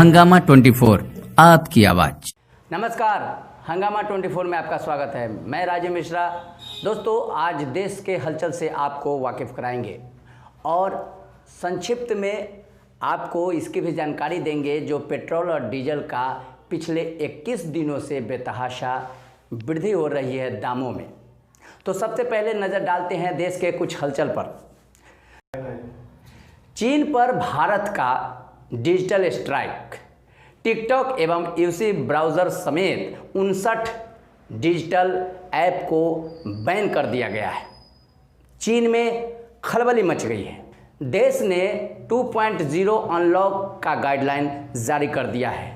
हंगामा 24 आपकी आवाज। नमस्कार, हंगामा 24 में आपका स्वागत है। मैं राजीव मिश्रा। दोस्तों, आज देश के हलचल से आपको वाकिफ कराएंगे और संक्षिप्त में आपको इसकी भी जानकारी देंगे जो पेट्रोल और डीजल का पिछले 21 दिनों से बेतहाशा वृद्धि हो रही है दामों में। तो सबसे पहले नज़र डालते हैं देश के कुछ हलचल पर। चीन पर भारत का डिजिटल स्ट्राइक, टिकटॉक एवं यूसी ब्राउज़र समेत 59 डिजिटल ऐप को बैन कर दिया गया है। चीन में खलबली मच गई है। देश ने 2.0 अनलॉक का गाइडलाइन जारी कर दिया है।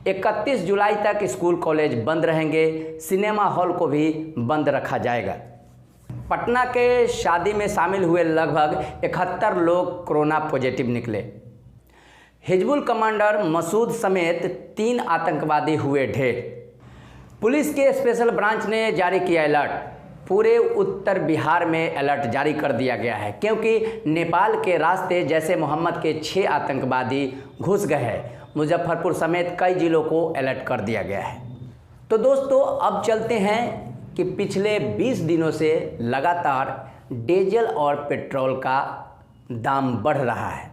31 जुलाई तक स्कूल कॉलेज बंद रहेंगे। सिनेमा हॉल को भी बंद रखा जाएगा। पटना के शादी में शामिल हुए लगभग 71 लोग कोरोना पॉजिटिव निकले। हिजबुल कमांडर मसूद समेत 3 आतंकवादी हुए ढेर। पुलिस के स्पेशल ब्रांच ने जारी किया अलर्ट। पूरे उत्तर बिहार में अलर्ट जारी कर दिया गया है क्योंकि नेपाल के रास्ते जैसे मोहम्मद के 6 आतंकवादी घुस गए हैं। मुजफ्फरपुर समेत कई जिलों को अलर्ट कर दिया गया है। तो दोस्तों, अब चलते हैं कि पिछले 20 दिनों से लगातार डीजल और पेट्रोल का दाम बढ़ रहा है।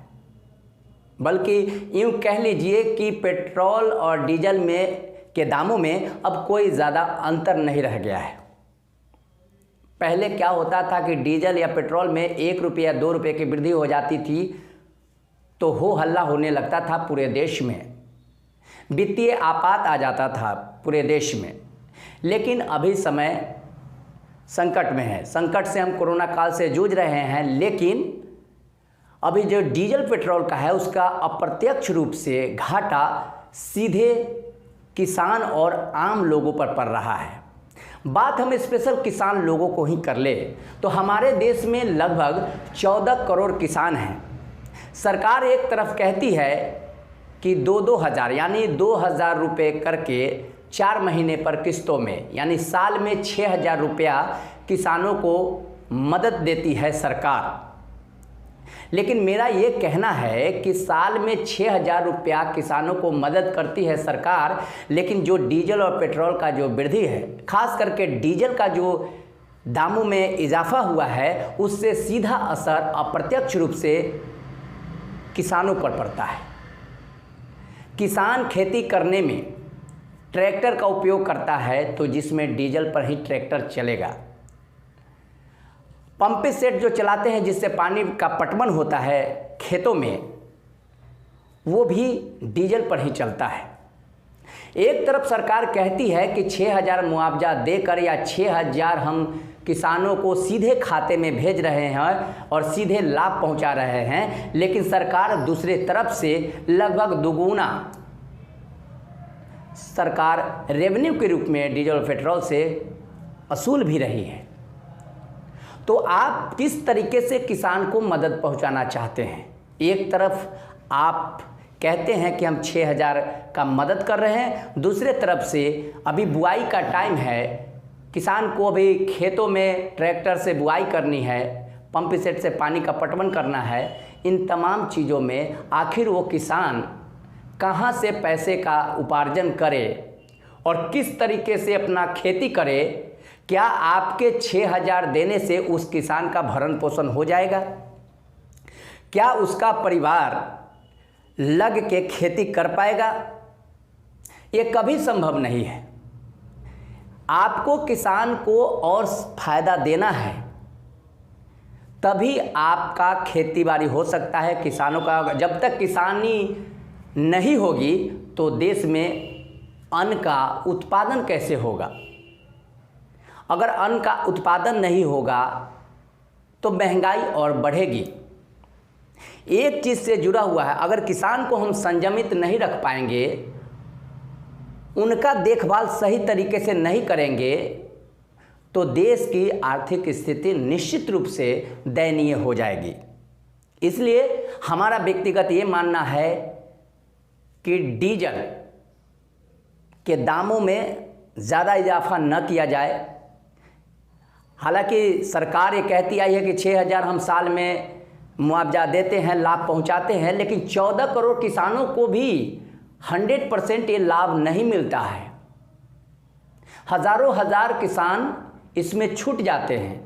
बल्कि यूँ कह लीजिए कि पेट्रोल और डीजल के दामों में अब कोई ज़्यादा अंतर नहीं रह गया है। पहले क्या होता था कि डीजल या पेट्रोल में 1 रुपया 2 रुपये की वृद्धि हो जाती थी तो हो हल्ला होने लगता था पूरे देश में, वित्तीय आपात आ जाता था पूरे देश में। लेकिन अभी समय संकट में है। संकट से हम कोरोना काल से जूझ रहे हैं, लेकिन अभी जो डीजल पेट्रोल का है उसका अप्रत्यक्ष रूप से घाटा सीधे किसान और आम लोगों पर पड़ रहा है। बात हम स्पेशल किसान लोगों को ही कर ले तो हमारे देश में लगभग 14 करोड़ किसान हैं। सरकार एक तरफ कहती है कि 2-2 हज़ार यानी 2,000 रुपये करके 4 महीने पर किस्तों में यानी साल में 6,000 रुपया किसानों को मदद देती है सरकार। लेकिन मेरा ये कहना है कि साल में 6,000 रुपया किसानों को मदद करती है सरकार, लेकिन जो डीजल और पेट्रोल का जो वृद्धि है, खास करके डीजल का जो दामों में इजाफा हुआ है, उससे सीधा असर अप्रत्यक्ष रूप से किसानों पर पड़ता है। किसान खेती करने में ट्रैक्टर का उपयोग करता है तो जिसमें डीजल पर ही ट्रैक्टर चलेगा। पंप सेट जो चलाते हैं जिससे पानी का पटवन होता है खेतों में, वो भी डीजल पर ही चलता है। एक तरफ सरकार कहती है कि 6,000 मुआवजा देकर या 6,000 हम किसानों को सीधे खाते में भेज रहे हैं और सीधे लाभ पहुंचा रहे हैं, लेकिन सरकार दूसरे तरफ से लगभग दुगुना सरकार रेवेन्यू के रूप में डीजल और पेट्रोल से वसूल भी रही है। तो आप किस तरीके से किसान को मदद पहुंचाना चाहते हैं? एक तरफ आप कहते हैं कि हम 6,000 का मदद कर रहे हैं, दूसरे तरफ से अभी बुआई का टाइम है, किसान को अभी खेतों में ट्रैक्टर से बुआई करनी है, पंप सेट से पानी का पटवन करना है। इन तमाम चीज़ों में आखिर वो किसान कहाँ से पैसे का उपार्जन करे और किस तरीके से अपना खेती करे? क्या आपके 6,000 देने से उस किसान का भरण पोषण हो जाएगा? क्या उसका परिवार लग के खेती कर पाएगा? ये कभी संभव नहीं है। आपको किसान को और फायदा देना है, तभी आपका खेतीबाड़ी हो सकता है, किसानों का। जब तक किसानी नहीं होगी तो देश में अन्न का उत्पादन कैसे होगा? अगर अन्न का उत्पादन नहीं होगा तो महंगाई और बढ़ेगी। एक चीज़ से जुड़ा हुआ है, अगर किसान को हम संयमित नहीं रख पाएंगे, उनका देखभाल सही तरीके से नहीं करेंगे, तो देश की आर्थिक स्थिति निश्चित रूप से दयनीय हो जाएगी। इसलिए हमारा व्यक्तिगत ये मानना है कि डीजल के दामों में ज़्यादा इजाफा न किया जाए। हालांकि सरकार ये कहती आई है कि 6,000 हम साल में मुआवजा देते हैं, लाभ पहुंचाते हैं, लेकिन 14 करोड़ किसानों को भी 100% ये लाभ नहीं मिलता है। हजारों हजार किसान इसमें छूट जाते हैं।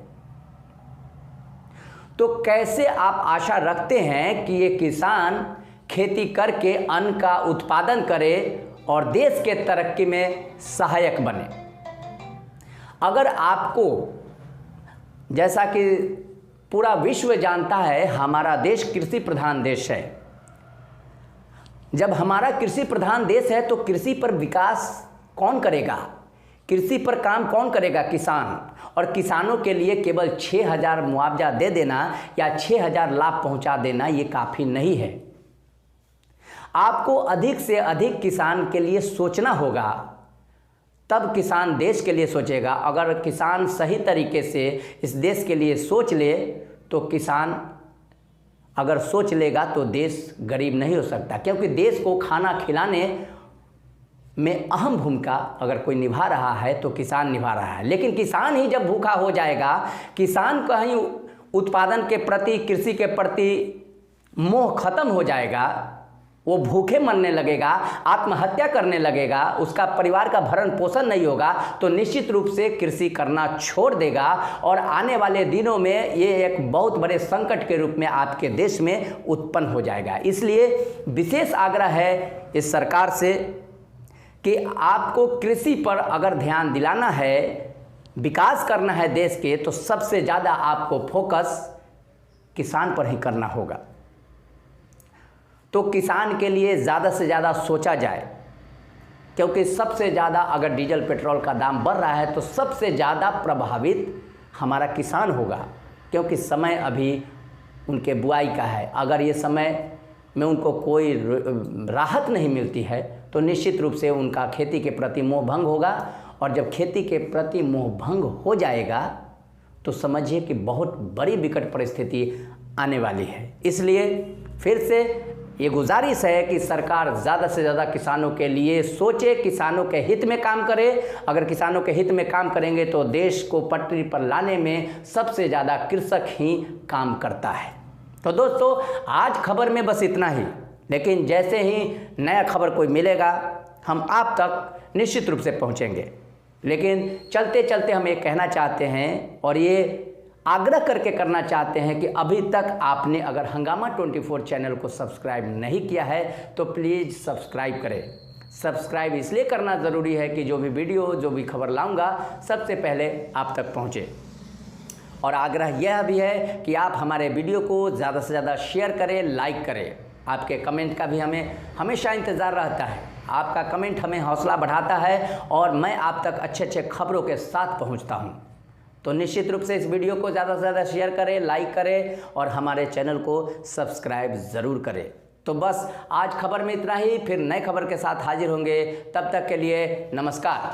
तो कैसे आप आशा रखते हैं कि ये किसान खेती करके अन्न का उत्पादन करे और देश के तरक्की में सहायक बने? अगर आपको, जैसा कि पूरा विश्व जानता है, हमारा देश कृषि प्रधान देश है। जब हमारा कृषि प्रधान देश है तो कृषि पर विकास कौन करेगा? कृषि पर काम कौन करेगा? किसान। और किसानों के लिए केवल 6,000 मुआवजा दे देना या 6,000 लाभ पहुंचा देना ये काफ़ी नहीं है। आपको अधिक से अधिक किसान के लिए सोचना होगा, तब किसान देश के लिए सोचेगा। अगर किसान सही तरीके से इस देश के लिए सोच ले तो किसान अगर सोच लेगा तो देश गरीब नहीं हो सकता, क्योंकि देश को खाना खिलाने में अहम भूमिका अगर कोई निभा रहा है तो किसान निभा रहा है। लेकिन किसान ही जब भूखा हो जाएगा, किसान का ही उत्पादन के प्रति, कृषि के प्रति मोह खत्म हो जाएगा, वो भूखे मरने लगेगा, आत्महत्या करने लगेगा, उसका परिवार का भरण पोषण नहीं होगा, तो निश्चित रूप से कृषि करना छोड़ देगा और आने वाले दिनों में ये एक बहुत बड़े संकट के रूप में आपके देश में उत्पन्न हो जाएगा। इसलिए विशेष आग्रह है इस सरकार से कि आपको कृषि पर अगर ध्यान दिलाना है, विकास करना है देश के, तो सबसे ज़्यादा आपको फोकस किसान पर ही करना होगा। तो किसान के लिए ज़्यादा से ज़्यादा सोचा जाए, क्योंकि सबसे ज़्यादा अगर डीजल पेट्रोल का दाम बढ़ रहा है तो सबसे ज़्यादा प्रभावित हमारा किसान होगा, क्योंकि समय अभी उनके बुआई का है। अगर ये समय में उनको कोई राहत नहीं मिलती है तो निश्चित रूप से उनका खेती के प्रति मोह भंग होगा, और जब खेती के प्रति मोह भंग हो जाएगा तो समझिए कि बहुत बड़ी विकट परिस्थिति आने वाली है। इसलिए फिर से ये गुजारिश है कि सरकार ज़्यादा से ज़्यादा किसानों के लिए सोचे, किसानों के हित में काम करे। अगर किसानों के हित में काम करेंगे तो देश को पटरी पर लाने में सबसे ज़्यादा कृषक ही काम करता है। तो दोस्तों, आज खबर में बस इतना ही, लेकिन जैसे ही नया खबर कोई मिलेगा हम आप तक निश्चित रूप से पहुंचेंगे। लेकिन चलते चलते हम ये कहना चाहते हैं और ये आग्रह करके करना चाहते हैं कि अभी तक आपने अगर हंगामा 24 चैनल को सब्सक्राइब नहीं किया है तो प्लीज़ सब्सक्राइब करें। सब्सक्राइब इसलिए करना ज़रूरी है कि जो भी वीडियो, जो भी खबर लाऊंगा सबसे पहले आप तक पहुँचे। और आग्रह यह भी है कि आप हमारे वीडियो को ज़्यादा से ज़्यादा शेयर करें, लाइक करें। आपके कमेंट का भी हमें हमेशा इंतज़ार रहता है। आपका कमेंट हमें हौसला बढ़ाता है और मैं आप तक अच्छे अच्छे खबरों के साथ पहुंचता हूं। तो निश्चित रूप से इस वीडियो को ज़्यादा से ज़्यादा शेयर करें, लाइक करें और हमारे चैनल को सब्सक्राइब ज़रूर करें। तो बस आज खबर में इतना ही, फिर नए खबर के साथ हाजिर होंगे। तब तक के लिए नमस्कार।